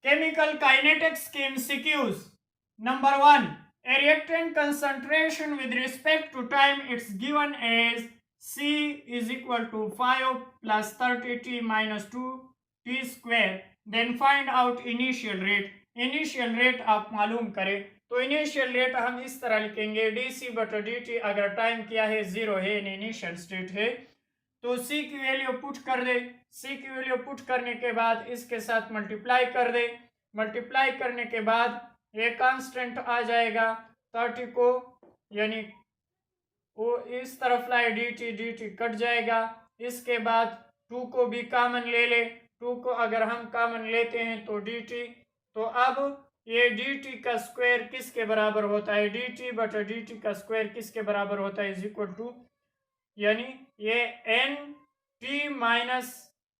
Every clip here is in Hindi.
Chemical kinetics की MCQs. Number 1. A reactant concentration with respect to time it's given as C is equal to 5 plus 30t minus 2t square. Then find out initial rate. Initial rate आप मालूम करें तो इनिशियल रेट हम इस तरह लिखेंगे डी बटा डी टी। अगर टाइम क्या है 0 है यानी इनिशियल स्टेट है तो सी की वैल्यू पुट कर दे। सी की वैल्यू पुट करने के बाद इसके साथ मल्टीप्लाई कर दे। मल्टीप्लाई करने के बाद ये कांस्टेंट आ जाएगा 30 को यानी वो इस तरफ लाए डी टी कट जाएगा। इसके बाद 2 को भी कॉमन ले ले। 2 को अगर हम कॉमन लेते हैं तो डी टी। तो अब ये डी टी का स्क्वायर किसके बराबर होता है? डी टी बटा डी टी का स्क्वायर किसके बराबर होता है? इज इक्वल टू यानी ये एन टी माइनस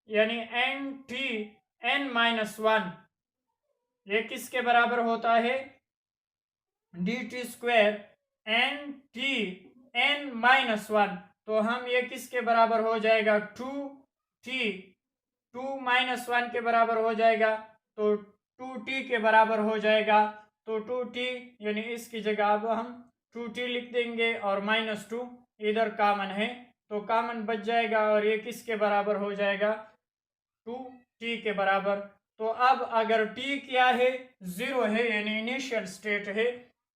यानी एन टी एन माइनस 1 ये किसके बराबर होता है? D t square n t n minus 1। तो हम ये किसके बराबर हो जाएगा? 2t 2 माइनस 1 के बराबर हो जाएगा तो 2t के बराबर हो जाएगा। तो 2t यानी इसकी जगह अब हम 2t लिख देंगे और माइनस 2 इधर कॉमन है तो कॉमन बच जाएगा और ये किसके बराबर हो जाएगा? 2t के बराबर। तो अब अगर t क्या है? 0 है यानी इनिशियल स्टेट है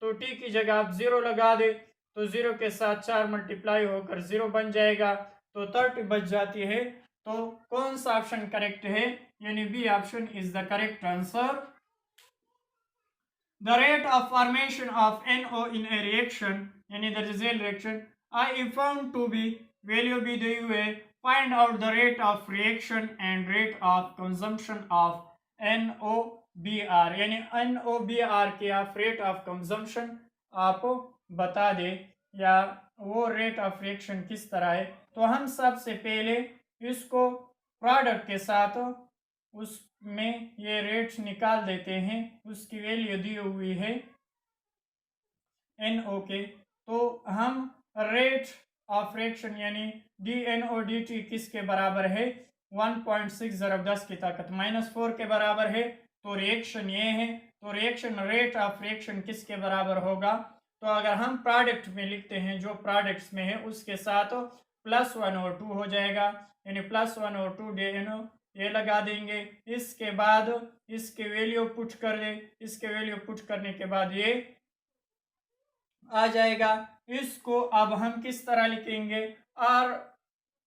तो t की जगह आप 0 लगा दे तो 0 के साथ 4 मल्टीप्लाई होकर 0 बन जाएगा तो 30 बच जाती है। तो कौन सा ऑप्शन करेक्ट है? यानी B option is the correct answer. The rate of formation of NO in A reaction यानी the result reaction I found to be value be दी हुए find out the rate of reaction and rate of consumption of NOBr यानी NOBr के आप रेट ऑफ कंजम्पशन आप बता दे या वो रेट ऑफ रिएक्शन किस तरह है। तो हम सबसे पहले इसको प्रोडक्ट के साथ उसमें ये रेट निकाल देते हैं। उसकी वैल्यू दी हुई है NO के। तो हम रेट ऑफ रिएक्शन यानी DNODT किसके बराबर है? 1.6 ज़रब 10 की ताकत -4 के बराबर है। तो रिएक्शन ये है तो रिएक्शन रेट ऑफ रिएक्शन किसके बराबर होगा? तो अगर हम प्रोडक्ट में लिखते हैं जो प्रोडक्ट्स में है उसके साथ +1 और 2 हो जाएगा यानी +1 और 2 DNO ये लगा देंगे। इसके बाद इसके वैल्यू पुट कर दे। इसके वैल्यू पुट करने के बाद ये आ जाएगा। इसको अब हम किस तरह लिखेंगे? R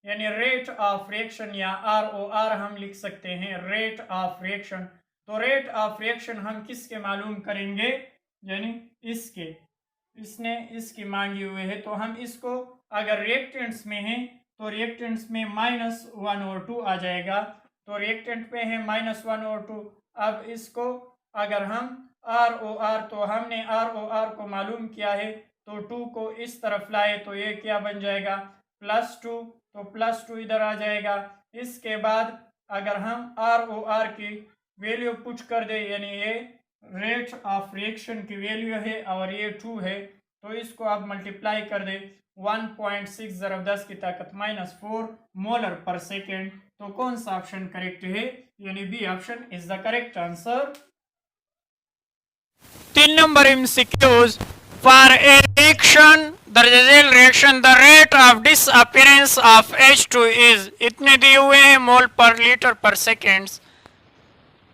यानी रेट ऑफ रिएक्शन या ROR हम लिख सकते हैं रेट ऑफ रिएक्शन। तो रेट ऑफ रिएक्शन हम किसके मालूम करेंगे? यानी इसके इसने इसकी मांगी हुए है तो हम इसको अगर रिएक्टेंट्स में है तो रिएक्टेंट्स में -1 और 2 आ जाएगा। तो रिएक्टेंट पे है -1 और 2। अब इसको अगर हम ROR तो हमने ROR को मालूम किया है तो 2 को इस तरफ लाए तो ये क्या बन जाएगा? +2। तो +2 इधर आ जाएगा। इसके बाद अगर हम ROR की वैल्यू पुट कर दे यानी ये रेट ऑफ रिएक्शन की वैल्यू है और ये 2 है तो इसको आप मल्टीप्लाई कर दे 1.6 ज़रब 10 की ताकत -4 मोलर पर सेकेंड। तो कौन सा ऑप्शन करेक्ट है? यानी B option is the correct answer. 3 नंबर MCQs for a reaction the result reaction the rate of disappearance of H2 is इतने दिए हुए हैं मोल पर लीटर पर seconds.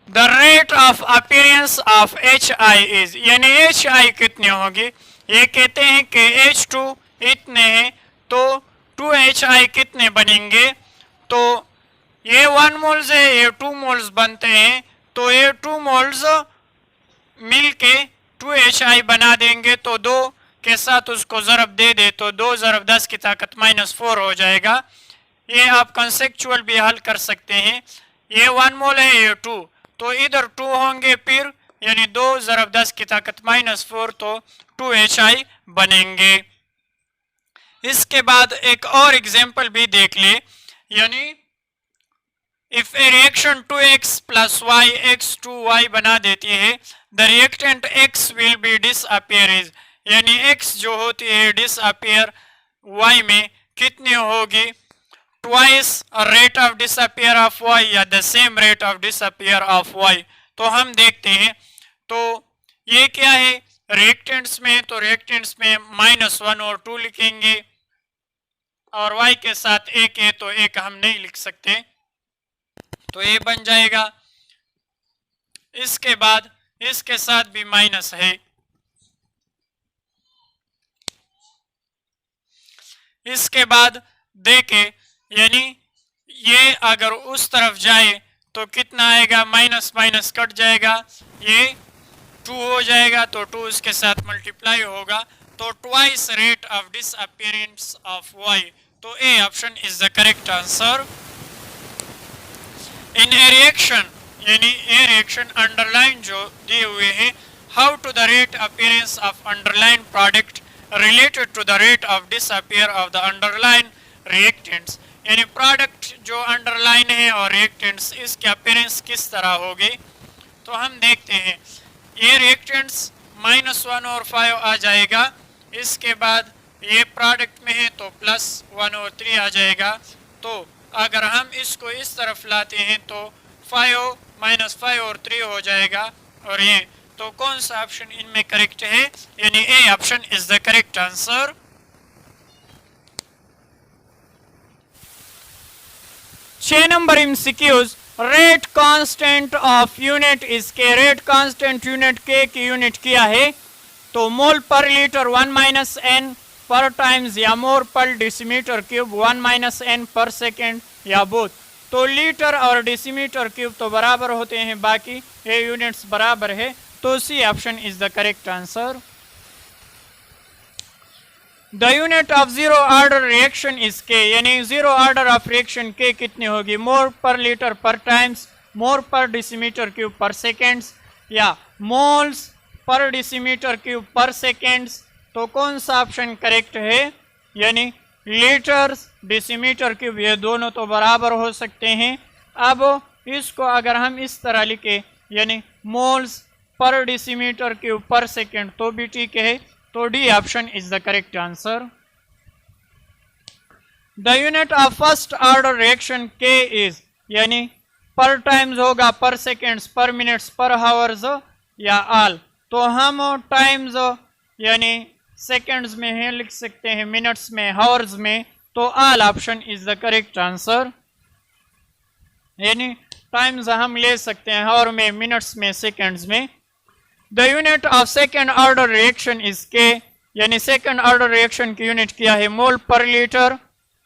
The rate of appearance of HI is यानी HI कितनी होगी? ये कहते हैं कि H2 इतने हैं तो 2HI कितने बनेंगे? तो ये 1 मोल्स है ये 2 मोल्स बनते हैं तो ये 2 मोल्स मिलके 2HI बना देंगे। तो 2 के साथ उसको ज़रब दे दे तो 2 ज़रब 10 की ताकत -4 हो जाएगा। ये आप कंसेप्चुअल भी हल कर सकते हैं। ये 1 मोल है ये 2 तो इधर 2 होंगे फिर यानी 2 ज़रब 10 की ताकत -4 तो 2HI बनेंगे। इसके बाद एक और एग्जाम्पल भी देख ले यानी if A reaction 2x + y x 2y बना देती है the reactant x will be disappear यानी x जो होती है डिसअपियर y में कितनी होगी? Twice rate of disappear of y या the same rate of disappear of y। तो हम देखते हैं। तो ये क्या है रिएक्टेंट्स में, तो रिएक्टेंट्स में -1 और 2 लिखेंगे, और y के साथ 1 है तो 1 हम नहीं लिख सकते, तो ये बन जाएगा। इसके बाद इसके साथ भी माइनस है, इसके बाद देखें यानी ये अगर उस तरफ जाए तो कितना आएगा, माइनस माइनस कट जाएगा, ये 2 हो जाएगा, तो 2 इसके साथ मल्टीप्लाई होगा, तो twice rate of disappearance of y, तो A option is the correct answer. In A reaction यानी ए रिएक्शन अंडरलाइन जो दिए हुए हैं, how to the rate appearance of underline product related to the rate of disappear of the underline reactants, यानी प्रोडक्ट जो अंडरलाइन है और रिएक्टेंट्स इसके अपीयरेंस किस तरह होगी। तो हम देखते हैं ये रिएक्टेंट्स -1 और 5 आ जाएगा, इसके बाद ये प्रोडक्ट में है तो +1 और 3 आ जाएगा, तो अगर हम इसको इस तरफ लाते हैं तो 5 -5 और 3 हो जाएगा, और ये तो कौन सा ऑप्शन इनमें करेक्ट है, यानी A option is the correct answer. 6 number MCQs, rate constant of unit is के, रेट कांस्टेंट यूनिट के की यूनिट क्या है, तो मोल पर लीटर 1 - n पर टाइम्स या मोल पर डेसीमीटर क्यूब 1 - n पर सेकेंड या बोथ, तो लीटर और डेसीमीटर क्यूब तो बराबर होते हैं, बाकी ये यूनिट्स बराबर है, तो C option is the correct answer. The unit of zero order reaction is K, यानी जीरो ऑर्डर ऑफ रिएक्शन के कितनी होगी, मोल पर लीटर पर टाइम्स मोल पर डेसीमीटर क्यूब पर सेकेंड्स या moles per decimetre cube per seconds, तो कौन सा ऑप्शन करेक्ट है, यानी लीटर्स डेसीमीटर क्यूब ये दोनों तो बराबर हो सकते हैं। अब इसको अगर हम इस तरह लिखे यानी मोल्स पर डेसीमीटर क्यूब पर सेकेंड तो भी ठीक है, तो D option is the correct answer. The unit of first order reaction के इज, यानी पर टाइम्स होगा पर सेकेंड्स पर मिनट्स पर हावर्स या ऑल, तो हम टाइम्स यानी सेकेंड्स में है लिख सकते हैं, मिनट्स में, हावर्स में, तो all option is the correct answer, यानी टाइम्स हम ले सकते हैं हावर में, मिनट्स में, सेकेंड्स में। The unit of second order reaction is K, यानी सेकेंड ऑर्डर रिएक्शन की यूनिट क्या है, मोल पर लीटर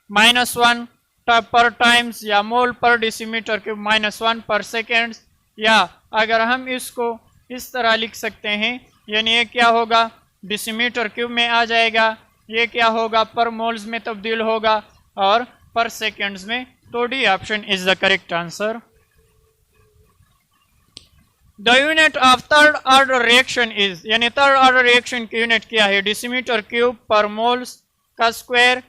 -1 पर टाइम्स या मोल पर डेसीमीटर क्यूब -1 पर सेकेंड्स, या अगर हम इसको इस तरह लिख सकते हैं, यानी ये क्या होगा डेसीमीटर क्यूब में आ जाएगा, ये क्या होगा पर मोल्स में तब्दील होगा और पर सेकेंड्स में, तो D option is the correct answer. The unit of third order reaction is, यानी थर्ड ऑर्डर रिएक्शन की यूनिट क्या है, डेसीमीटर क्यूब पर मोल्स का स्क्वायर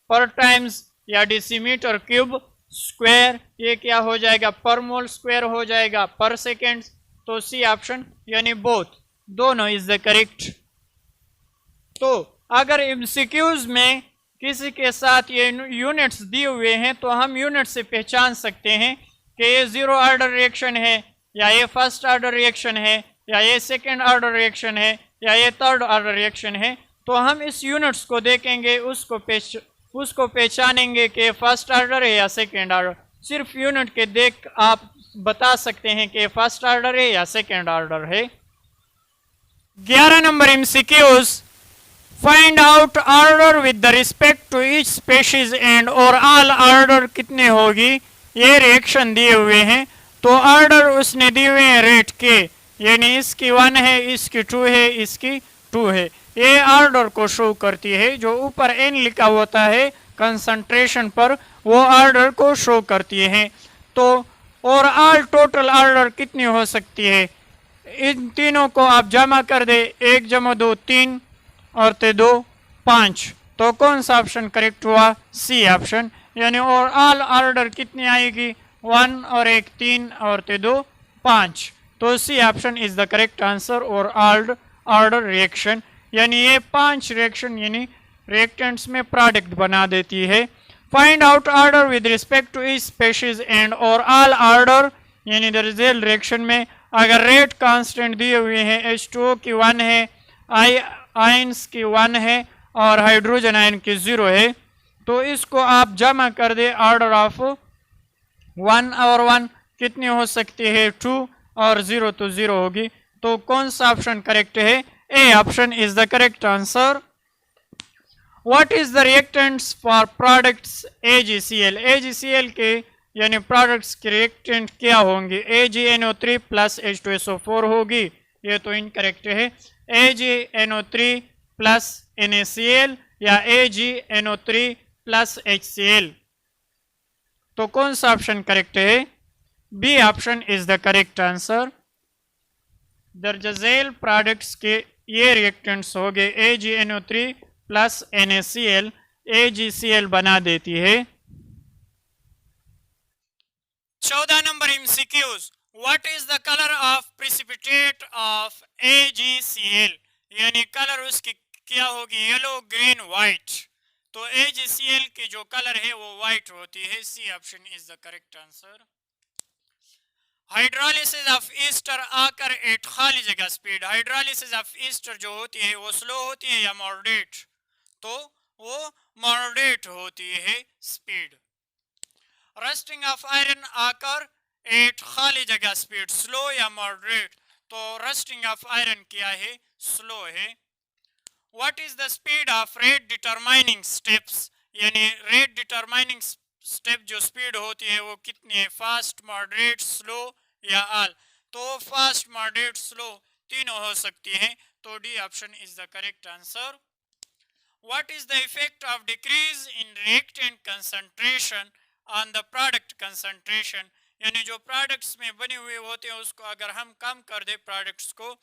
पर टाइम्स या डेसीमीटर क्यूब स्क्वायर, ये क्या हो जाएगा पर मोल स्क्वायर हो जाएगा पर सेकेंड, तो सी ऑप्शन यानी बोथ दोनों इज द करेक्ट। तो अगर एमसीक्यूज में किसी के साथ ये यूनिट्स दिए हुए हैं तो हम यूनिट से पहचान सकते हैं कि ये जीरो ऑर्डर रिएक्शन है या ये फर्स्ट ऑर्डर रिएक्शन है या ये सेकेंड ऑर्डर रिएक्शन है या ये थर्ड ऑर्डर रिएक्शन है, तो हम इस यूनिट्स को देखेंगे, उसको पहचानेंगे कि फर्स्ट ऑर्डर है या सेकेंड ऑर्डर। सिर्फ यूनिट के देख आप बता सकते हैं कि फर्स्ट ऑर्डर है या सेकेंड ऑर्डर है। 11 नंबर MCQs, find out order with the respect to each species and और ऑल ऑर्डर कितने होगी, ये रिएक्शन दिए हुए हैं, तो ऑर्डर उसने दिए हुए हैं रेट के, यानी इसकी 1 है, इसकी 2 है, इसकी 2 है, ये ऑर्डर को शो करती है, जो ऊपर n लिखा होता है कंसंट्रेशन पर वो ऑर्डर को शो करती है। तो और ऑल टोटल ऑर्डर कितनी हो सकती है, इन तीनों को आप जमा कर दे, 1 + 2 3 और 2 5, तो कौन सा ऑप्शन करेक्ट हुआ, सी ऑप्शन, यानी और ऑल ऑर्डर कितनी आएगी 1 और 1 3 और 2 5, तो C option is the correct answer. और ऑल ऑर्डर रिएक्शन यानी ये 5 रिएक्शन यानी रिएक्टेंट्स में प्रोडक्ट बना देती है। Find out order with respect to each species and और ऑल ऑर्डर यानी दरअसल रिएक्शन में अगर रेट कांस्टेंट दिए हुए हैं, H2O की 1 है, आयंस की 1 है और हाइड्रोजन आयन की 0 है, तो इसको आप जमा कर दे ऑर्डर ऑफ 1 और 1 कितनी हो सकती है 2 और 0 तो 0 होगी। तो कौन सा ऑप्शन करेक्ट है? ए option is the correct answer. What is the reactants for products AgCl? AgCl के यानी प्रोडक्ट्स के रिएक्टेंट क्या होंगे? AgNO3 प्लस H2SO4 होगी, ये तो इनकरेक्ट है। AgNO3 प्लस NaCl या AgNO3 प्लस HCl, तो कौन सा ऑप्शन करेक्ट है? B option is the correct answer. दरअसल प्रोडक्ट्स के ये रिएक्टेंट्स हो गए AgNO3 प्लस NaCl, AgCl बना देती है। 14 number MCQs, what is the colour of precipitate of AgCl? यानी कलर उसकी क्या होगी? Yellow, green, white. तो AgCl की जो कलर है वो व्हाइट होती है। C option is the correct answer. Hydrolysis of ester आकर एट खाली जगह स्पीड, हाइड्रोलिसिस ऑफ ईस्टर जो होती है वो स्लो होती है या मॉडरेट? तो वो मॉडरेट होती है स्पीड। रस्टिंग ऑफ आयरन आकर एट खाली जगह स्पीड, स्लो या मॉडरेट? तो रस्टिंग ऑफ आयरन क्या है? स्लो है। What is the speed of rate determining steps? यानी रेट डिटरमाइनिंग स्टेप जो स्पीड होती है वो कितनी है? फास्ट, मॉडरेट, स्लो या ऑल? तो फास्ट, मॉडरेट, स्लो तीनों हो सकती हैं, तो D option is the correct answer. What is the effect of decrease in reactant concentration on the product concentration? यानी जो प्रोडक्ट्स में बने हुए होते हैं उसको अगर हम कम कर दे प्रोडक्ट्स को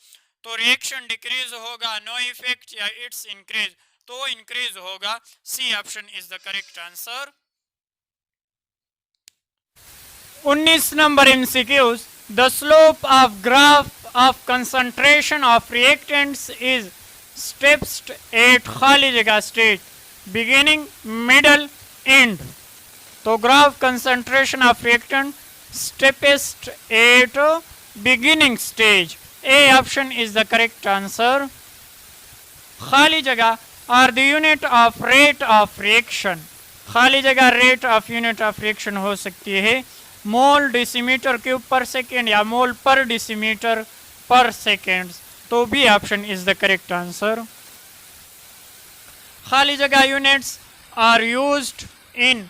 तो रिएक्शन डिक्रीज होगा, नो इफेक्ट या इट्स इंक्रीज? तो इंक्रीज होगा। C option is the correct answer. 19 number MCQs, the slope of graph of concentration of reactants is steepest at खाली जगह स्टेज, बिगिनिंग, मिडल, एंड? तो graph concentration of reactant steepest at beginning stage. A option is the correct answer. खाली जगह are the unit of rate of reaction, खाली जगह rate of unit of reaction हो सकती है मोल डेसीमीटर क्यूब पर सेकेंड या मोल पर डेसीमीटर पर सेकेंड, तो B option is the correct answer. खाली जगह units are used in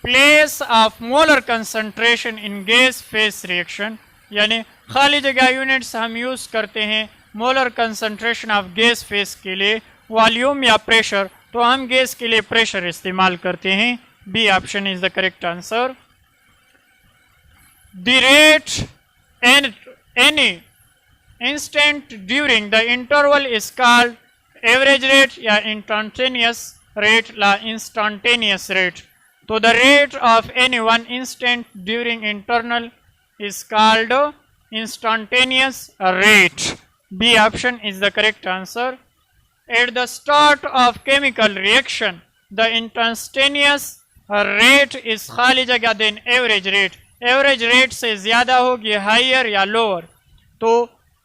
place of molar concentration in gas phase reaction, यानी खाली जगह यूनिट्स हम यूज करते हैं molar concentration of gas phase के लिए, वॉल्यूम या प्रेशर, तो हम गैस के लिए प्रेशर इस्तेमाल करते हैं। B option is the correct answer. The rate and any instant during the interval is called average rate या इंस्टंटेनियस रेट ला इंस्टंटेनियस रेट? तो the rate of any one instant during internal is called instantaneous rate. B option is the correct answer. At the start of chemical reaction, the instantaneous rate is खाली जगह then average rate. Average rate से ज़्यादा होगी higher या lower? तो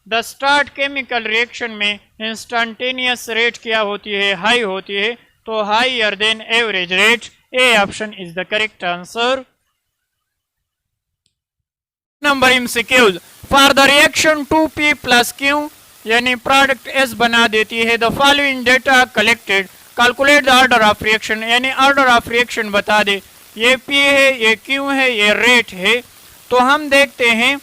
the start chemical reaction में instantaneous rate क्या होती है? high होती है, तो higher than average rate. A option is the correct answer. Number MCQs, for the reaction 2P plus Q यानी प्रोडक्ट S बना देती है, the following data collected, calculate the order of reaction, यानी ऑर्डर ऑफ रिएक्शन बता दे, ये P है, ये Q है, ये रेट है। तो हम देखते हैं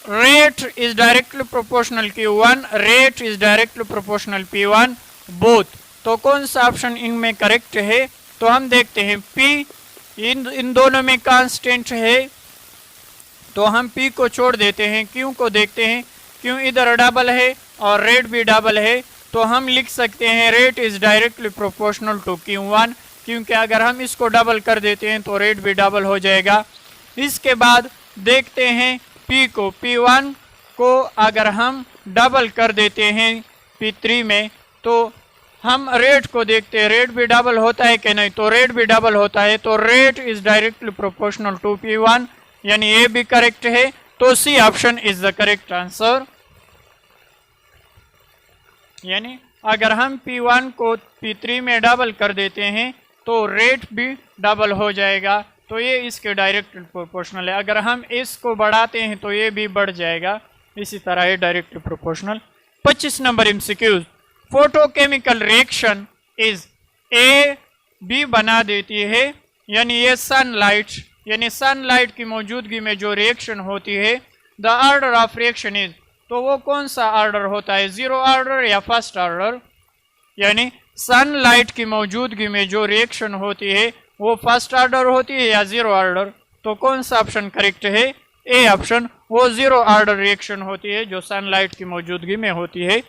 rate is directly proportional Q1, rate is directly proportional P1 both. तो कौन सा ऑप्शन इनमें करेक्ट है? तो हम देखते हैं P इन दोनों में कांस्टेंट है, तो हम P को छोड़ देते हैं, Q को देखते हैं, Q इधर डबल है और रेट भी डबल है, तो हम लिख सकते हैं rate is directly proportional to Q1, क्योंकि अगर हम इसको डबल कर देते हैं तो रेट भी डबल हो जाएगा। इसके बाद देखते हैं P को, P1 को अगर हम डबल कर देते हैं P3 में, तो हम रेट को देखते हैं, रेट भी डबल होता है कि नहीं? तो रेट भी डबल होता है, तो rate is directly proportional to P1, यानी ये भी करेक्ट है, तो C option is the correct answer. यानी अगर हम P1 को P3 में डबल कर देते हैं तो रेट भी डबल हो जाएगा, तो ये इसके डायरेक्ट प्रोपोर्शनल है। अगर हम इसको बढ़ाते हैं तो ये भी बढ़ जाएगा, इसी तरह ये डायरेक्ट प्रोपोर्शनल। 25 नंबर MCQs, photochemical reaction is A B बना देती है, यानी ये सनलाइट की मौजूदगी में जो रिएक्शन होती है, the order of reaction is, तो वो कौन सा ऑर्डर होता है, जीरो ऑर्डर या फर्स्ट ऑर्डर। यानी सनलाइट की मौजूदगी में जो रिएक्शन होती है वो फर्स्ट ऑर्डर होती है या जीरो ऑर्डर, तो कौन सा ऑप्शन करेक्ट है, ए ऑप्शन, वो जीरो ऑर्डर रिएक्शन होती है जो सनलाइट की मौजूदगी में होती है।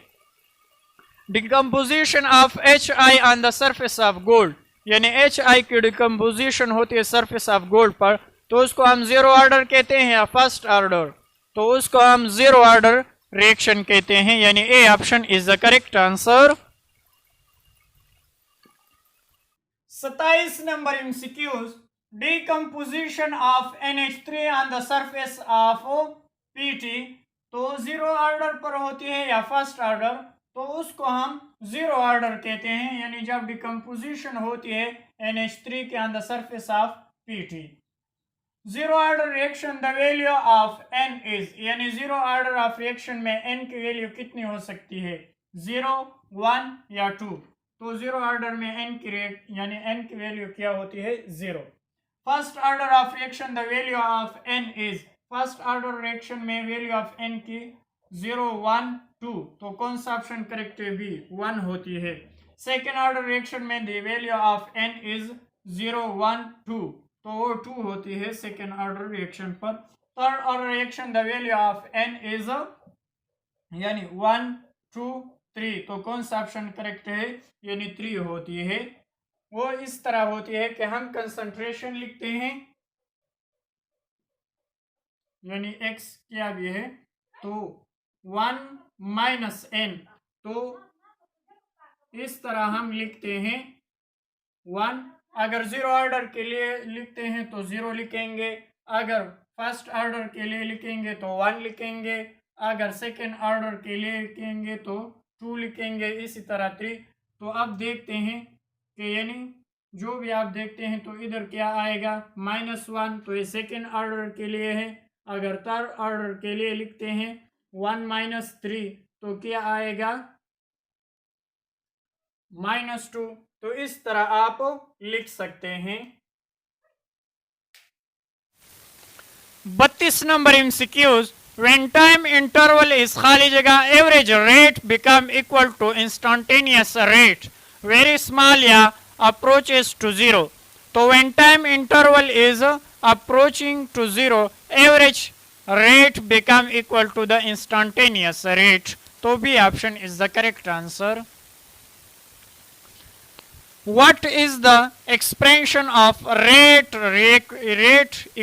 Decomposition of HI on the surface of gold, यानी HI की डिकम्पोजिशन होती है सरफेस ऑफ गोल्ड पर, तो उसको हम जीरो ऑर्डर कहते हैं या फर्स्ट ऑर्डर, तो उसको हम जीरो ऑर्डर रिएक्शन कहते हैं, यानी A option is the correct answer. 27 number MCQs, decomposition of NH3 on the surface of PT, तो जीरो ऑर्डर पर होती है या फर्स्ट ऑर्डर, तो उसको हम जीरो ऑर्डर कहते हैं, यानी जब डिकम्पोजिशन होती है NH3 के on the surface of PT। Zero order reaction the value of n is, यानी जीरो ऑर्डर ऑफ रिएक्शन में n की वैल्यू कितनी हो सकती है, 0, 1 या 2, तो जीरो ऑर्डर में n की यानी n की वैल्यू क्या होती है, 0। First order of reaction the value of n is, first order reaction में वैल्यू ऑफ n की 0, 1, 2, तो कौन सा ऑप्शन करेक्ट है, बी 1 होती है। सेकेंड ऑर्डर रिएक्शन में the value of n is 0, 1, 2, तो वो 2 होती है सेकेंड ऑर्डर रिएक्शन पर। Third order reaction the value of n is, यानी 1, 2, 3, तो कौन सा ऑप्शन करेक्ट है, यानी 3 होती है। वो इस तरह होती है कि हम कंसंट्रेशन लिखते हैं, यानी x क्या भी है, तो 1 माइनस n, तो इस तरह हम लिखते हैं 1। अगर जीरो ऑर्डर के लिए लिखते हैं तो 0 लिखेंगे, अगर फर्स्ट ऑर्डर के लिए लिखेंगे तो 1 लिखेंगे, अगर सेकेंड ऑर्डर के लिए लिखेंगे तो 2 लिखेंगे, इसी तरह 3। तो अब देखते हैं कि यानी जो भी आप देखते हैं तो इधर क्या आएगा, -1, तो ये सेकेंड ऑर्डर के लिए है। अगर थर्ड ऑर्डर के लिए लिखते हैं 1 - 3, तो क्या आएगा, -2, तो इस तरह आप लिख सकते हैं। 32 number MCQs, when time interval is खाली जगह average rate become equal to instantaneous rate very small या अप्रोचेस टू 0, तो when time interval is approaching to 0 average rate become equal to the instantaneous rate, तो B option is the correct answer. What is the expression of rate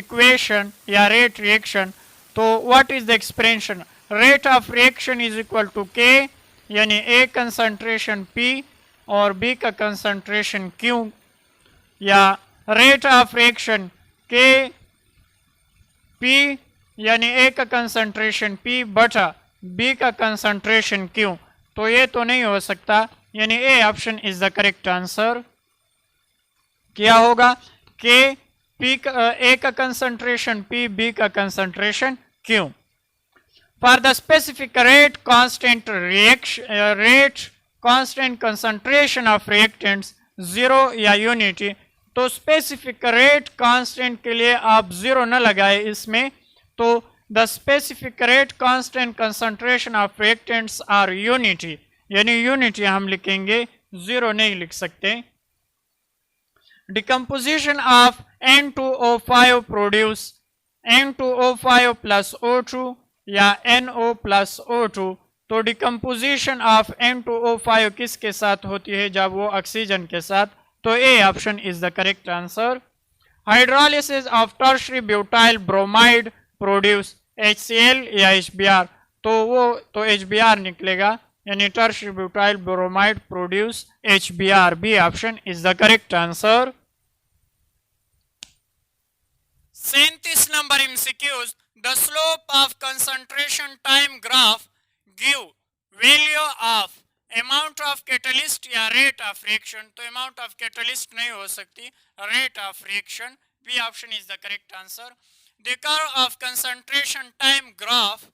equation या rate reaction, तो what is the expression, rate of reaction is equal to K, यानी A concentration P और B का concentration Q, या rate of reaction K P यानी A का concentration P बटा B का concentration Q, तो ये तो नहीं हो सकता, यानी A option is the correct answer. क्या होगा, के पी ए का कंसंट्रेशन पी, बी का concentration Q. For the specific rate constant concentration of reactants 0 या यूनिटी, तो स्पेसिफिक रेट कांस्टेंट के लिए आप 0 न लगाए इसमें, तो the specific rate constant concentration of reactants are unity, यानी यूनिटी हम लिखेंगे, 0 नहीं लिख सकते। Decomposition of N2O5 produce N2O5 plus O2 या NO प्लस O2, तो डिकम्पोजिशन ऑफ N2O5 किसके साथ होती है, जब वो ऑक्सीजन के साथ, तो A option is the correct answer. Hydrolysis of tertiary butyl bromide produce HCl या HBr, तो वो तो HBr निकलेगा, यानी tertiary butyl bromide produce HBr, B option is the correct answer. 37 number MCQs. The slope of concentration time graph give value of amount of catalyst या rate of reaction. तो amount of catalyst नहीं हो सकती, rate of reaction. B option is the correct answer. The curve of concentration time graph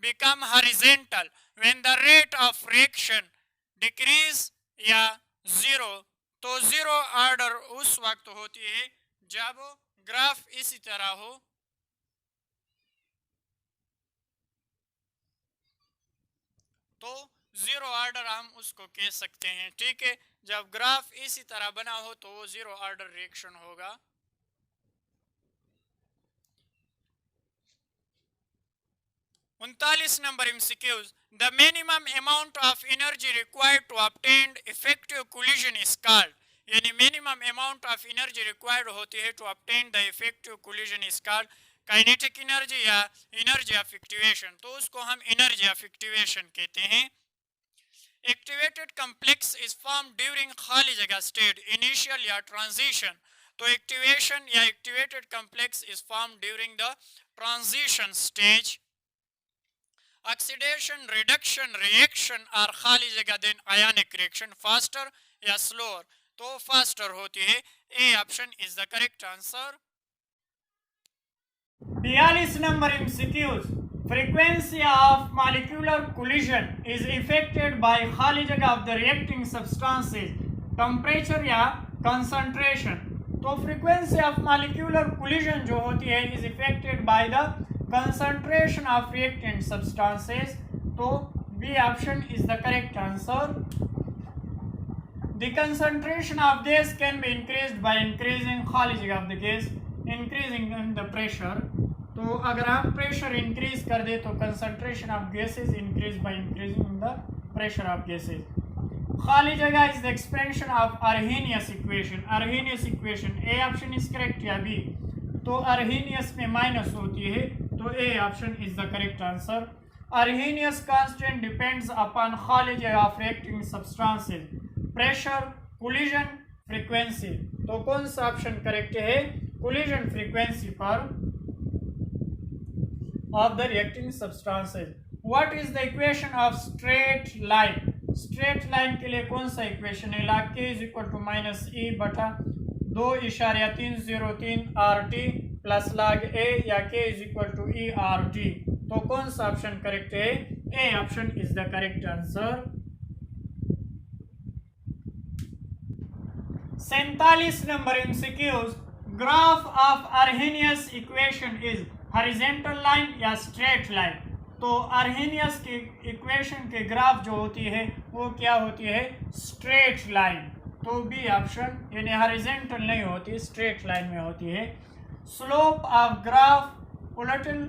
become horizontal when the rate of reaction decrease या zero. तो zero order उस वक्त होती है जब ग्राफ इसी तरह हो, तो जीरो ऑर्डर हम उसको कह सकते हैं। ठीक है, जब ग्राफ इसी तरह बना हो तो वो जीरो ऑर्डर रिएक्शन होगा। 39 number MCQs. The minimum amount of energy required to obtain effective collision is called. यानी minimum amount of energy required होती है to obtain the effective collision is called kinetic energy या एनर्जी ऑफ एक्टिवेशन। तो उसको हम एनर्जी ऑफ एक्टिवेशन कहते हैं। Activated complex is form during खाली जगह स्टेट, इनिशियल या ट्रांजिशन। तो एक्टिवेशन या activated complex is form during the transition stage. Oxidation, reduction, reaction और खाली जगह देन आयनिक रिएक्शन, फास्टर या स्लोअर। तो फास्टर होती है। ए option is the correct answer. 42 number MCQs. Frequency of molecular collision is affected by खाली जगह of the reacting substances, temperature या concentration. तो frequency of molecular collision जो होती है is affected by the concentration of reactant substances. तो B option is the correct answer. The concentration of gas can be increased by increasing खाली जगह of the gas, increasing in the pressure. तो अगर हम प्रेशर इंक्रीज कर दे तो concentration of gases increase by increasing the pressure of gases. खाली जगह is the expansion of Arrhenius equation. Arrhenius equation A option is correct या बी? तो अर्हेनियस में माइनस होती है, तो A option is the correct answer. Arrhenius constant depends upon खाली जगह of reacting substances, pressure, collision, frequency. तो कौन सा ऑप्शन करेक्ट है? कोलिजन फ्रीक्वेंसी पर of the reacting substances. What is the equation of straight line? Straight line के लिए कौन सा इक्वेशन है? log k is equal to minus e बटा 2.303 RT प्लस log a या k is equal to e RT। तो कौन सा ऑप्शन करेक्ट है? ए option is the correct answer. 47 number MCQs. Graph of Arrhenius equation is horizontal line या स्ट्रेट लाइन? तो अर्हेनियस की इक्वेशन के ग्राफ जो होती है वो क्या होती है? Straight line. तो बी ऑप्शन, यानी हॉरिजॉन्टल नहीं होती, स्ट्रेट लाइन में होती है। स्लोप ऑफ ग्राफ उलटल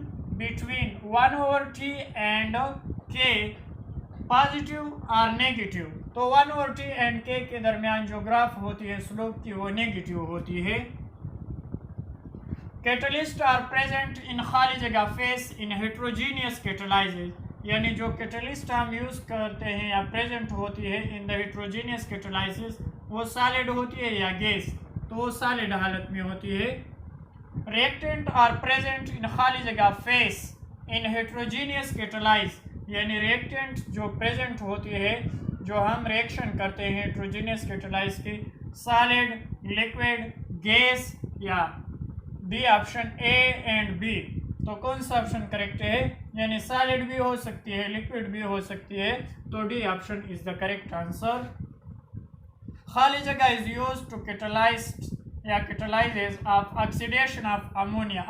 between 1/t and k positive और नेगेटिव। तो 1/t एंड k के दरमियान जो ग्राफ होती है स्लोप की वो नेगेटिव होती है। कैटलिस्ट आर प्रेजेंट इन खाली जगह फेस इन हेट्रोजीनियस कैटलाइजेज, यानी जो कैटलिस्ट हम यूज करते हैं या प्रेजेंट होती है इन द हेट्रोजीनियस कैटलाइजेज वो सॉलिड होती है या गैस? तो वो सॉलिड हालत में होती है। रिएक्टेंट आर प्रेजेंट इन खाली जगह फेस इन हेट्रोजीनियस कैटलाइज, यानी रिएक्टेंट जो प्रेजेंट होती है जो हम रिएक्शन करते हैं हेट्रोजीनियस कैटलाइज की, सॉलिड, लिक्विड, गैस या B option A and B. तो कौन सा ऑप्शन करेक्ट है? यानी सॉलिड भी हो सकती है, लिक्विड भी हो सकती है, तो D option is the correct answer. खाली जगह इज यूज्ड टू कैटलाइज या catalyses of oxidation of ammonia.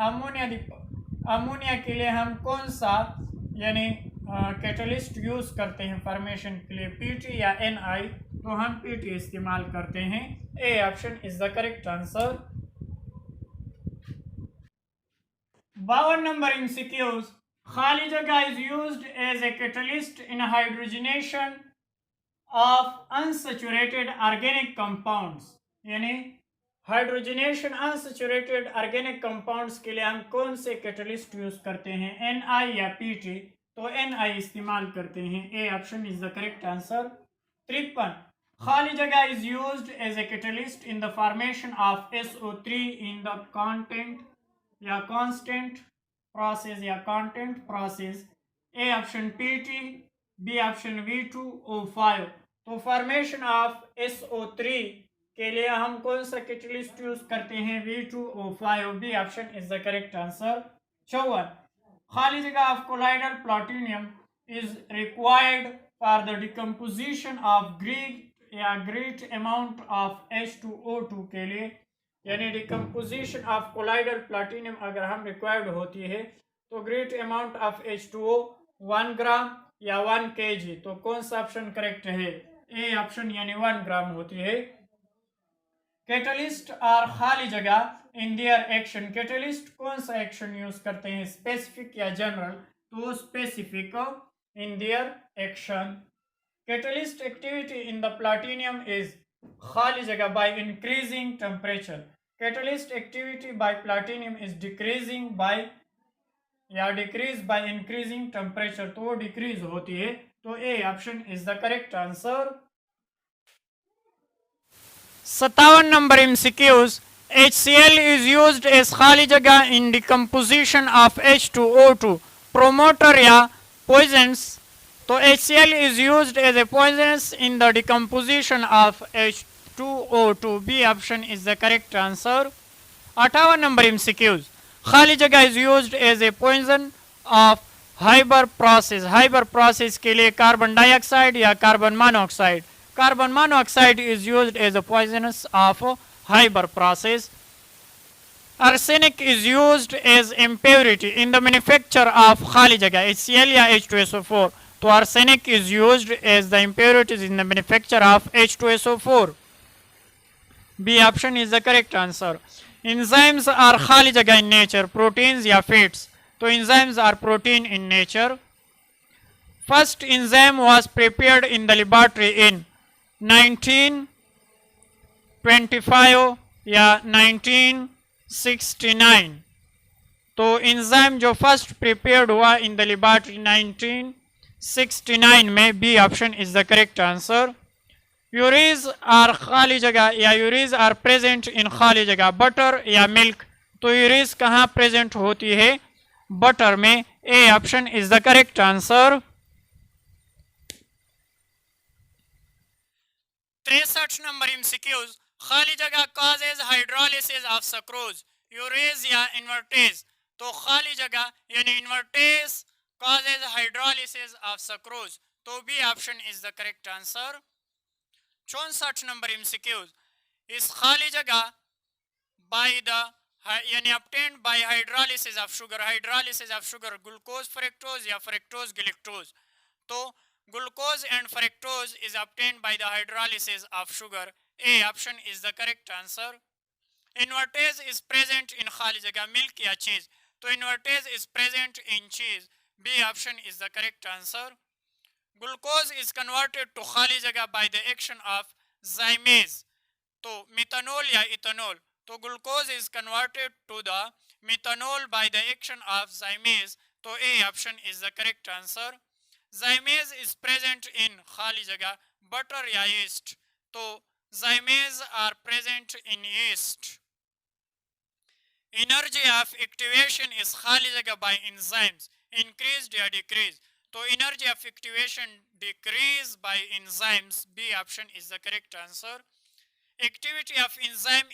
Ammonia के लिए हम कौन सा यानी कैटलिस्ट यूज करते हैं फॉर्मेशन के लिए? पीटी या एनआई? तो हम पीटी इस्तेमाल करते हैं। A option is the correct answer. 52 नंबर MCQs. खाली जगह is used as a catalyst in hydrogenation of unsaturated organic compounds, यानी हाइड्रोजनेशन अनसैचुरेटेड ऑर्गेनिक कंपाउंड्स के लिए हम कौन से कैटलिस्ट यूज करते हैं? एनआई या पीटी? तो एनआई इस्तेमाल करते हैं। A option is the correct answer. 53 खाली जगह is used as a catalyst in the formation of SO3 in the content या कांस्टेंट प्रोसेस या content process, A option PT, B option V2O5। तो फॉर्मेशन ऑफ SO3 के लिए हम कौन सा कैटलिस्ट यूज करते हैं? V2O5। B option is the correct answer. 54, खाली जगह of colloidal plutonium is required for the decomposition of great amount of H2O2 के लिए, यानी डिकम्पोजिशन ऑफ कोलाइडल प्लूटोनियम अगर हम रिक्वायर्ड होती है तो ग्रेट अमाउंट ऑफ H2O 1 ग्राम या 1 kg। तो कौन सा ऑप्शन करेक्ट है? ए ऑप्शन यानी 1 ग्राम होती है। कैटलिस्ट और खाली जगह इन देयर एक्शन, कैटलिस्ट कौन सा एक्शन यूज करते हैं, स्पेसिफिक या जनरल? तो specific in their action. Catalyst activity in the plutonium is, खाली जगह by increasing temperature. Catalyst activity by plutonium is decreasing by या डिक्रीज बाय इंक्रीजिंग टेम्परेचर, तो वो डिक्रीज होती है। तो A option is the correct answer. 57 नंबर MCQs, HCl is used as खाली जगह in decomposition of H2O2, promoter या poisons। तो HCl is used as a poisonous in the decomposition of H2O2, B option is the correct answer। 58 नंबर MCQs, खाली जगह is used as a poison of Haber process. Haber process के लिए कार्बन डाइऑक्साइड या carbon monoxide. Carbon monoxide is used as a poisonous of Haber process. Arsenic is used as impurity in the manufacture of खाली जगह HCl या H2SO4। तो arsenic is used as the impurities in the manufacture of H2SO4, B option is the correct answer. Enzymes are खाली जगह इन नेचर, प्रोटीन्स या फैट्स। तो enzymes are protein in nature। First enzyme was prepared in the laboratory in 1925 या 1969। तो enzyme जो first prepared हुआ in the laboratory 1969 में, B option is the correct answer। ureas are खाली जगह या ureas are present in खाली जगह butter या milk। तो ureas कहाँ present होती है? बटर में, A option is the correct answer. 63 number MCQs, खाली जगह causes hydrolysis of sucrose, urease या इन्वर्टेज। तो खाली जगह यानी invertase causes hydrolysis of sucrose, तो B option is the correct answer. 64 number MCQs, इस खाली जगह बाय द यानी obtained by hydrolysis of sugar, hydrolysis of sugar, glucose fructose या fructose galactose। तो glucose and fructose is obtained by the hydrolysis of sugar, A option is the correct answer। invertase is present in खाली जगह milk या cheese। तो invertase is present in cheese, B option is the correct answer। glucose is converted to खाली जगह by the action of zymase। तो methanol या ethanol। तो glucose is converted to the methanol by the action of zymase, तो A option is the correct answer. Zymase is present in खाली जगह बटर या यीस्ट। तो zymase are present in yeast. Energy of activation is खाली जगह बाय एंजाइम्स, इंक्रीज्ड या डिक्रीज। तो energy of activation decrease by enzymes, B option is the correct answer. Activity of enzyme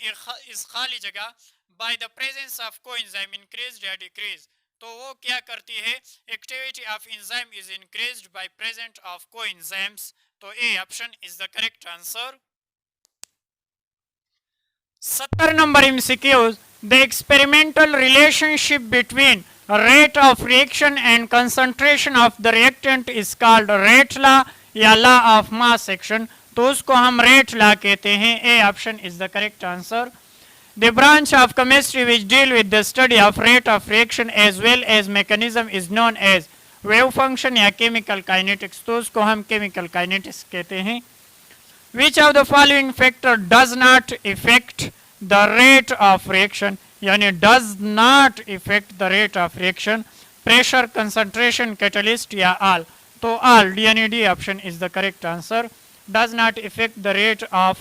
is खाली जगह by the presence of coenzyme increased या decreased। तो वो क्या करती है? Activity of enzyme is increased by presence of coenzymes, तो A option is the correct answer। 70 number MCQs, the experimental relationship between rate of reaction and concentration of the reactant is called rate law या law of mass action। तो उसको हम रेट ला कहते हैं, A option is the correct answer. The branch of chemistry which deal with the study of rate of reaction as well as mechanism is known as wave function या केमिकल काइनेटिक्स। तो उसको हम केमिकल काइनेटिक्स कहते हैं। Which of the following factor does not effect the rate of reaction, यानी does not effect the rate of reaction? Pressure, concentration, catalyst या ऑल। तो ऑल, यानी D option is the correct answer. does not affect the rate of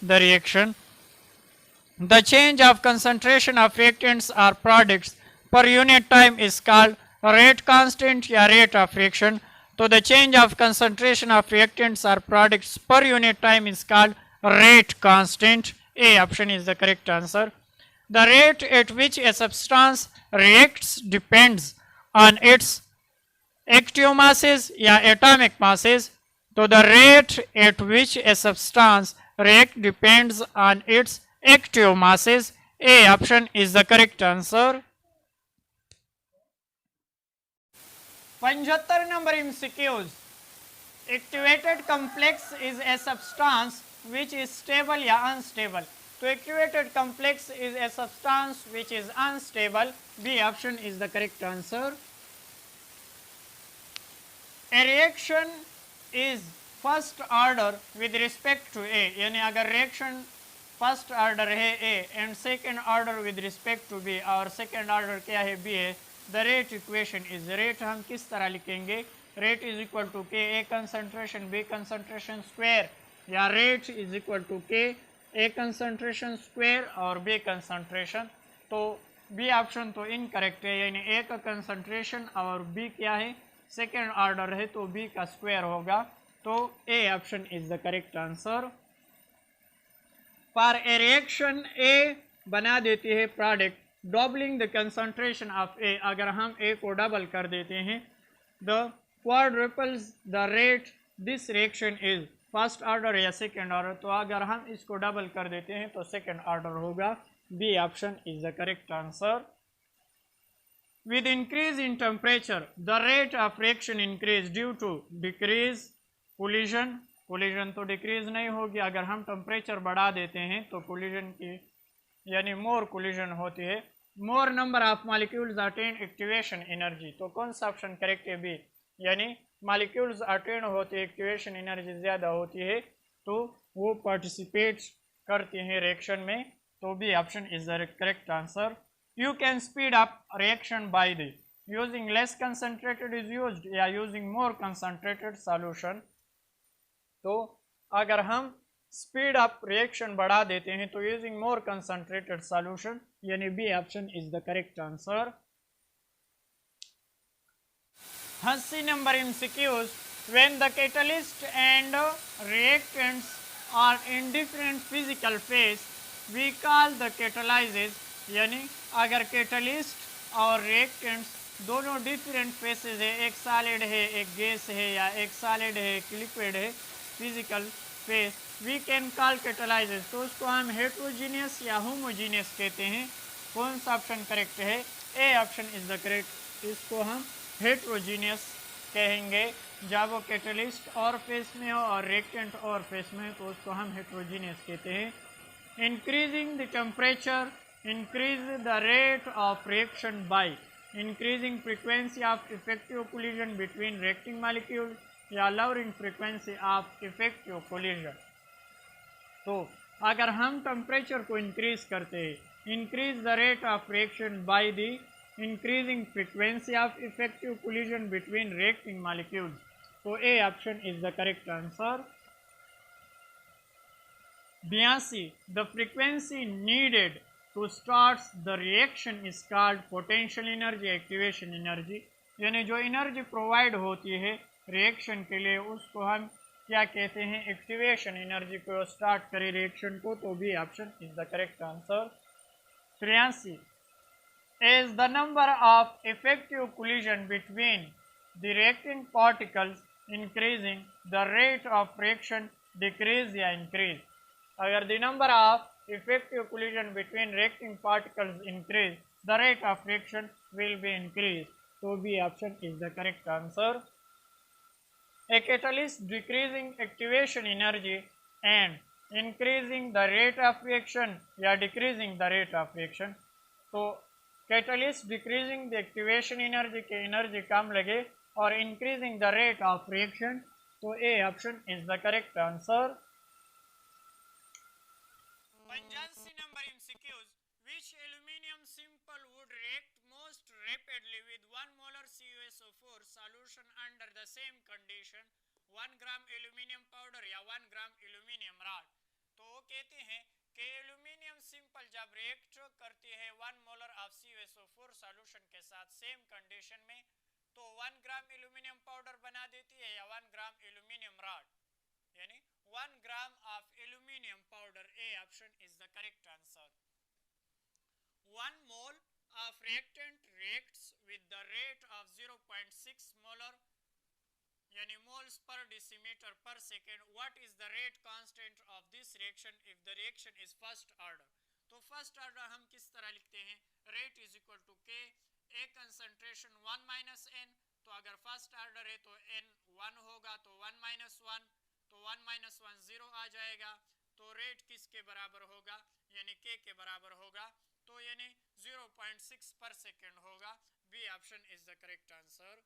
the reaction। The change of concentration of reactants or products per unit time is called rate constant या rate of reaction. So the change of concentration of reactants or products per unit time is called rate constant. A option is the correct answer. The rate at which a substance reacts depends on its active masses या atomic masses. So the rate at which a substance reacts depends on its active masses. A option is the correct answer. 75 number MCQs. Activated complex is a substance which is stable या unstable. तो activated complex is a substance which is unstable. B option is the correct answer. A reaction is first order with respect to A. यानी अगर reaction first order है A and second order with respect to B और second order क्या है B है, the rate equation is, rate हम किस तरह लिखेंगे, rate is equal to K A concentration B concentration square या rate is equal to K A concentration square और B concentration. तो B ऑप्शन तो इनकरेक्ट है, यानी A का concentration और B क्या है, सेकेंड ऑर्डर है, तो B का स्क्वायर होगा. तो A option is the correct answer. For a reaction A बना देती है product doubling the concentration of A. अगर हम A को डबल कर देते हैं, the quadruples the rate this reaction is first order या सेकेंड ऑर्डर. तो अगर हम इसको डबल कर देते हैं तो सेकेंड ऑर्डर होगा. B option is the correct answer. With increase in temperature, the rate of reaction increase due to decrease collision. collision तो decrease नहीं होगी. अगर हम temperature बढ़ा देते हैं तो collision की यानी more collision होती है. More number of molecules attain activation energy. तो कौन सा ऑप्शन करेक्ट है? B. यानी molecules attain होती है, activation energy ज़्यादा होती है, तो वो participate करती हैं reaction में. तो B option is the correct answer. You can speed up reaction by the using less concentrated is used या using more concentrated solution. तो अगर हम speed up reaction बढ़ा देते हैं तो using more concentrated solution, यानी B option is the correct answer. 80 number MCQs. When the catalyst and reactants are in different physical phase, we call the catalysis. यानी अगर कैटलिस्ट और रिएक्टेंट्स दोनों डिफरेंट फेसेस है, एक सॉलिड है, एक गैस है, या एक सॉलिड है, एक लिक्विड है, physical phase, we can call catalysers. तो उसको हम हेट्रोजीनियस या होमोजीनियस कहते हैं. कौन सा ऑप्शन करेक्ट है? ए ऑप्शन इज द करेक्ट. इसको हम हेट्रोजीनियस कहेंगे. जब वो कैटलिस्ट और फेस में हो और रिएक्टेंट और फेस में, तो उसको हम हेट्रोजीनियस कहते हैं. Increasing the temperature increase the rate of reaction by increasing frequency of effective collision between reacting molecules या lowering frequency of effective collision. तो अगर हम टेम्परेचर को इंक्रीज करते हैं, increase the rate of reaction by the increasing frequency of effective collision between reacting molecules. तो A option is the correct answer. 82. The frequency needed to start the reaction is called potential energy activation energy. यानी जो एनर्जी प्रोवाइड होती है रिएक्शन के लिए उसको हम क्या कहते हैं? एक्टिवेशन एनर्जी को स्टार्ट करे रिएक्शन को. तो B option is the correct answer. 83. As the number of effective collision between the reacting particles increasing, the rate of reaction decrease या increase. अगर the number of effective collision between reacting particles increase, the rate of reaction will be increased. So B option is the correct answer. A catalyst decreasing activation energy and increasing the rate of reaction या decreasing the rate of reaction. तो catalyst decreasing the activation energy के energy कम लगे और increasing the rate of reaction, तो A option is the correct answer. 85 number MCQs. Which aluminium simple would react most rapidly with 1 molar CuSO4 solution under the same condition? 1 gram aluminium powder या 1 gram aluminium rod. तो वो कहते हैं कि एल्यूमिनियम सिंपल जब रिएक्ट करती है 1 मोलर ऑफ CuSO4 सॉल्यूशन के साथ सेम कंडीशन में, तो 1 ग्राम एल्यूमिनियम पाउडर बना देती है या 1 ग्राम एल्यूमिनियम रॉड, यानी 1 gram of aluminium powder. A option is the correct answer. 1 mole of reactant reacts with the rate of 0.6 molar यानी moles per decimeter per second. What is the rate constant of this reaction if the reaction is first order? तो फर्स्ट ऑर्डर हम किस तरह लिखते हैं, रेट इज इक्वल टू के, ए कंसंट्रेशन 1 माइनस एन, तो अगर फर्स्ट ऑर्डर है तो एन 1 होगा, तो 1 माइनस 1, तो 1 माइनस 1 0 आ जाएगा, तो रेट किसके बराबर होगा, यानी के बराबर होगा, तो यानी 0.6 पर सेकेंड होगा। B option is the correct answer.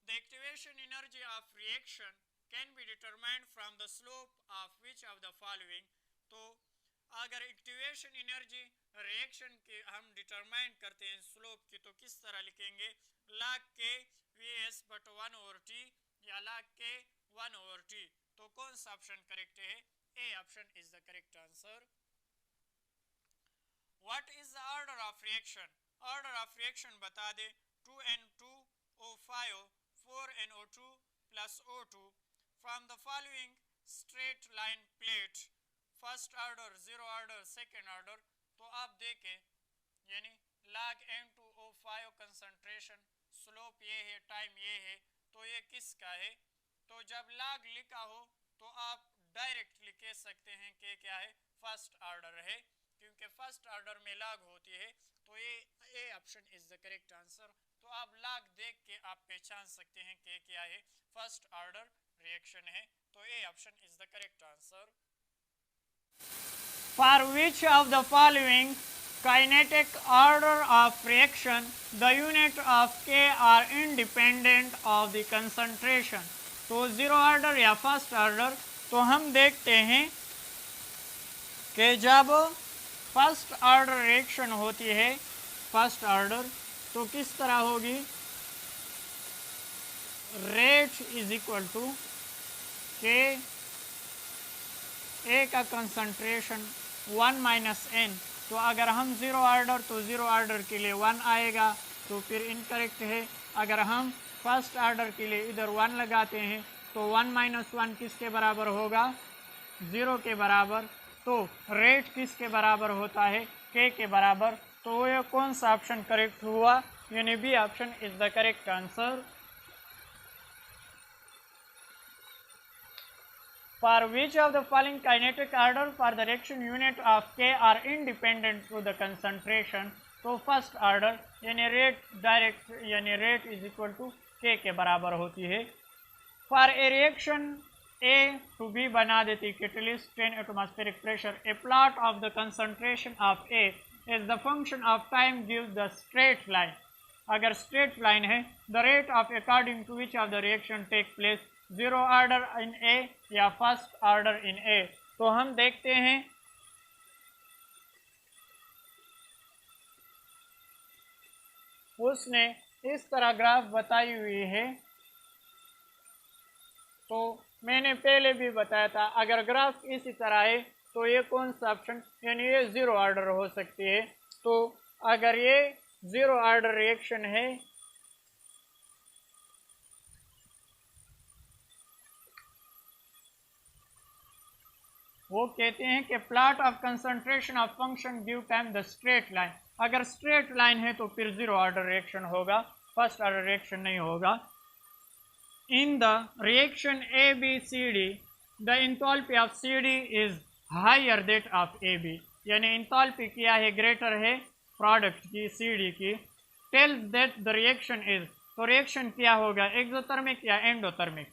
The activation energy of reaction can be determined from the slope of which of the following? तो अगर एक्टिवेशन एनर्जी रिएक्शन की हम डिटरमाइन करते हैं स्लोप की, तो किस तरह लिखेंगे, log k Vs but 1 over t या log k 1 over t। तो कौन सा ऑप्शन करेक्ट है, ए option is the correct answer. What is the order of reaction? Order of reaction बता दे, 2N2O5 4NO2 plus O2 from the following straight line plate, first order, zero order, second order. तो आप देखें यानी log N2O5 कंसंट्रेशन, स्लोप ये है, टाइम ये है, तो ये किसका है, तो जब log लिखा हो तो आप डायरेक्टली कह सकते हैं कि क्या है, फर्स्ट ऑर्डर है, क्योंकि फर्स्ट ऑर्डर में log होती है, तो ये ए option is the correct answer. तो आप log देख के आप पहचान सकते हैं कि क्या है, फर्स्ट ऑर्डर रिएक्शन है, तो A option is the correct answer. For which of the following kinetic order of reaction the unit of K are independent of the concentration? तो जीरो ऑर्डर या फर्स्ट ऑर्डर, तो हम देखते हैं कि जब फर्स्ट ऑर्डर रिएक्शन होती है, फर्स्ट ऑर्डर, तो किस तरह होगी, रेट इज इक्वल टू के, ए का कंसंट्रेशन 1 माइनस एन। तो अगर हम जीरो ऑर्डर, तो जीरो ऑर्डर के लिए 1 आएगा, तो फिर इनकरेक्ट है। अगर हम फर्स्ट ऑर्डर के लिए इधर 1 लगाते हैं, तो 1 माइनस 1 किसके बराबर होगा, 0 के बराबर। तो रेट किसके बराबर होता है, के बराबर। तो ये कौन सा ऑप्शन करेक्ट हुआ, यानी B option is the correct answer. For which of the following kinetic order for the reaction unit of K are independent to the concentration? तो फर्स्ट ऑर्डर यानी रेट डायरेक्ट, यानी रेट इज इक्वल टू के बराबर होती है। For a reaction A to B बना देती catalyst 10 atmospheric pressure, a plot of the concentration of A is the function of time gives the straight line. अगर स्ट्रेट लाइन है, the rate of according to which of the reaction take place, zero order in A या फर्स्ट ऑर्डर इन ए। तो हम देखते हैं उसने इस तरह ग्राफ बताई हुई है, तो मैंने पहले भी बताया था अगर ग्राफ इसी तरह है तो ये कौन सा ऑप्शन, यानी ये जीरो ऑर्डर हो सकती है। तो अगर ये जीरो ऑर्डर रिएक्शन है, वो कहते हैं कि plot of concentration of function give time the straight line. अगर स्ट्रेट लाइन है तो फिर जीरो ऑर्डर रिएक्शन होगा, फर्स्ट ऑर्डर रिएक्शन नहीं होगा। In the reaction A B C D the enthalpy of C D is higher that of A B, यानी इंथैल्पी क्या है, ग्रेटर है प्रोडक्ट की, सी डी की। Tell that the reaction is, तो रिएक्शन क्या होगा, एक्सोथर्मिक या एंडोथर्मिक।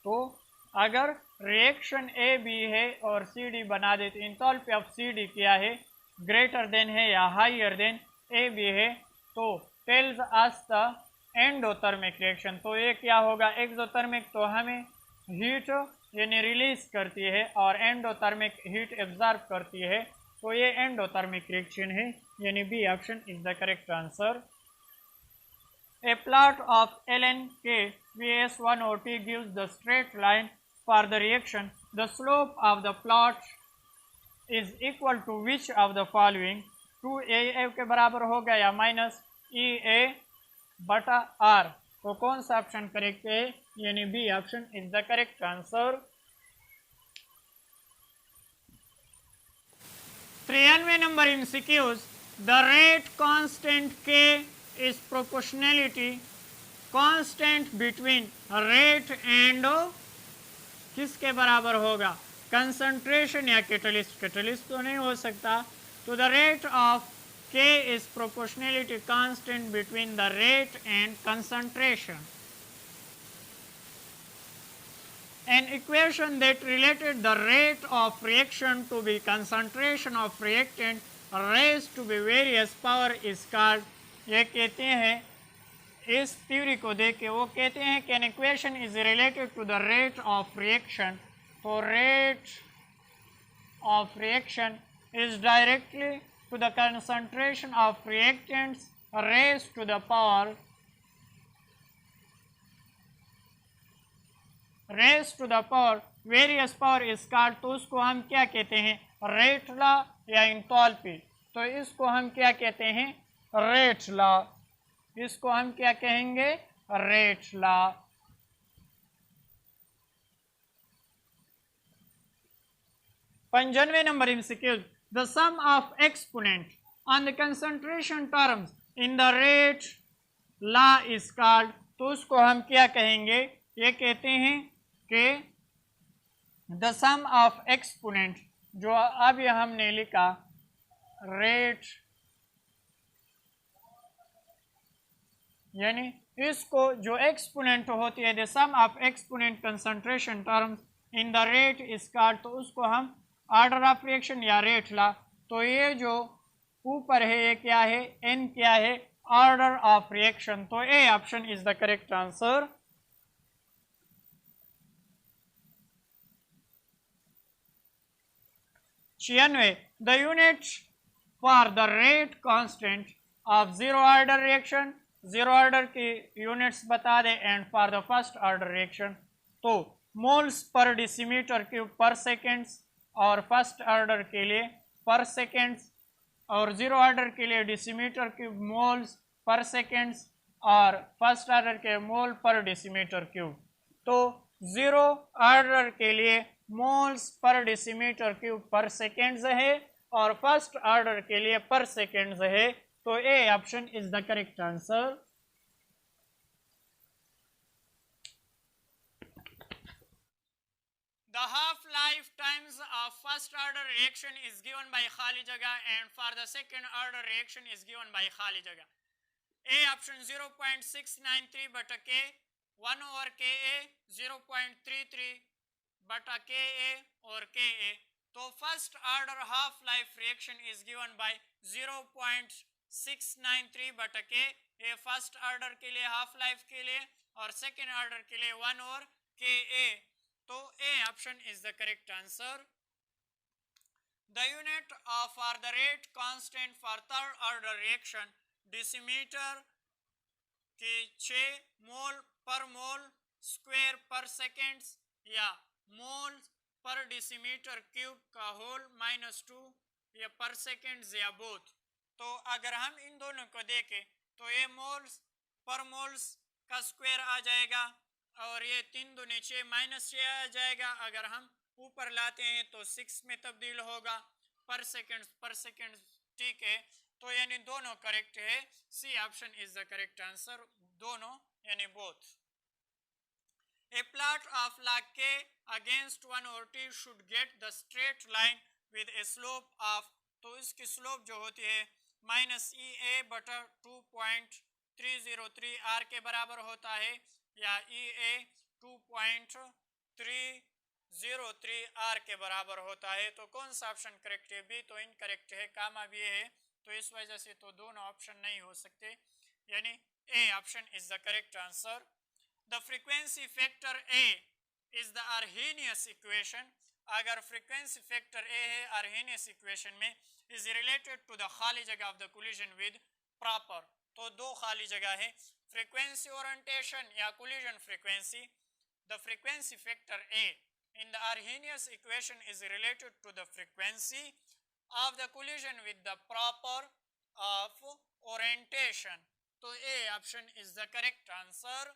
तो अगर रिएक्शन ए बी है और सी डी बना देते, इंथैल्पी ऑफ सी डी क्या है, ग्रेटर देन है या हायर देन ए बी है, तो tells us the endothermic reaction. तो ये क्या होगा, एक्सोथर्मिक तो हमें हीट यानी रिलीज करती है और एंडोथर्मिक हीट एब्जॉर्ब करती है, तो ये एंडोथर्मिक रिएक्शन है, यानी B option is the correct answer. A plot of ln K Vs1 OT gives the straight line for the reaction, the slope of the plot is equal to which of the following? 2a के बराबर होगा या माइनस EA बटा R? तो कौन सा ऑप्शन करेक्ट है? यानी B option is the correct answer. 93 नंबर MCQs, the rate constant K is proportionality constant between rate and किसके बराबर होगा? कंसंट्रेशन या कैटलिस्ट? कैटलिस्ट तो नहीं हो सकता। तो the rate of K is proportionality constant between the rate and concentration. An equation that related the rate of reaction to be concentration of reactant raised to be various power is called, ये कहते हैं, इस थ्योरी को देख के वो कहते हैं कि an equation is related to the rate of reaction. तो rate of reaction is directly to the concentration of reactants raised to the power various power is called. तो उसको हम क्या कहते हैं? रेट लॉ या इंथैल्पी। तो इसको हम क्या कहते हैं? Rate law. इसको हम क्या कहेंगे? Rate law. 95 number MCQ, the sum of exponent on the concentration terms in the rate law is called. तो उसको हम क्या कहेंगे? ये कहते हैं कि the sum of exponent, जो अभी हमने लिखा रेट, यानी इसको जो एक्सपोनेंट होती है, the sum of exponent concentration terms in the rate is called. तो उसको हम ऑर्डर ऑफ रिएक्शन या रेट ला। तो ये जो ऊपर है ये क्या है? एन क्या है? Order of reaction. तो A option is the correct answer. 96, the unit for the rate constant of zero order reaction, zero order की यूनिट्स बता दे, and for the first order reaction तो moles per decimetre cube per seconds, और फर्स्ट ऑर्डर के लिए पर सेकेंड्स, और जीरो ऑर्डर के लिए decimetre cube moles per seconds, और फर्स्ट ऑर्डर के मोल पर डेसीमीटर क्यूब। तो जीरो ऑर्डर के लिए moles per decimetre cube per seconds है, और फर्स्ट ऑर्डर के लिए पर सेकेंड्स है। तो A option is the correct answer. The half-life times of first order reaction is given by खाली जगह, and for the second order reaction is given by खाली जगह। A option 0.693 बटा K 1 over Ka, 0.33 बटा Ka और Ka। तो first order half life reaction is given by 0.693 बटा K, ये फर्स्ट ऑर्डर के लिए हाफ लाइफ के लिए, और सेकेंड ऑर्डर के लिए 1 over Ka। तो A option is the correct answer. The unit for the rate constant for third order reaction decimetre के 6 मोल पर मोल स्क्वायर पर सेकेंड्स, या मोल पर डेसीमीटर क्यूब का होल -2, या पर सेकेंड्स, या बोथ। तो अगर हम इन दोनों को देखें तो ये मोल्स पर मोल्स का स्क्वायर आ जाएगा, और ये 3 दूनी 6 -6 आ जाएगा। अगर हम ऊपर लाते हैं तो 6 में तब्दील होगा, पर सेकेंड, ठीक है। तो यानी दोनों करेक्ट है, C option is the correct answer, दोनों यानी both. A plot of log K against 1 over T should get the straight line with a slope of, तो इसकी स्लोप जो होती है -EA बटा 2.303 R के बराबर होता है, या EA 2.303 R के बराबर होता है। तो कौन सा ऑप्शन करेक्ट है? बी तो इनकरेक्ट है, कामा भी है, तो इस वजह से तो दोनों ऑप्शन नहीं हो सकते, यानी A option is the correct answer. The frequency factor A is the Arrhenius equation, अगर फ्रीक्वेंसी फैक्टर ए है अर्हेनियस इक्वेशन में, इज रिलेटेड टू द खाली जगह of the collision with proper. तो दो खाली जगह है, फ्रीक्वेंसी ओरिएंटेशन या collision frequency. The frequency factor A in the Arrhenius equation is related to the frequency of the collision with the proper of orientation. So A option is the correct answer.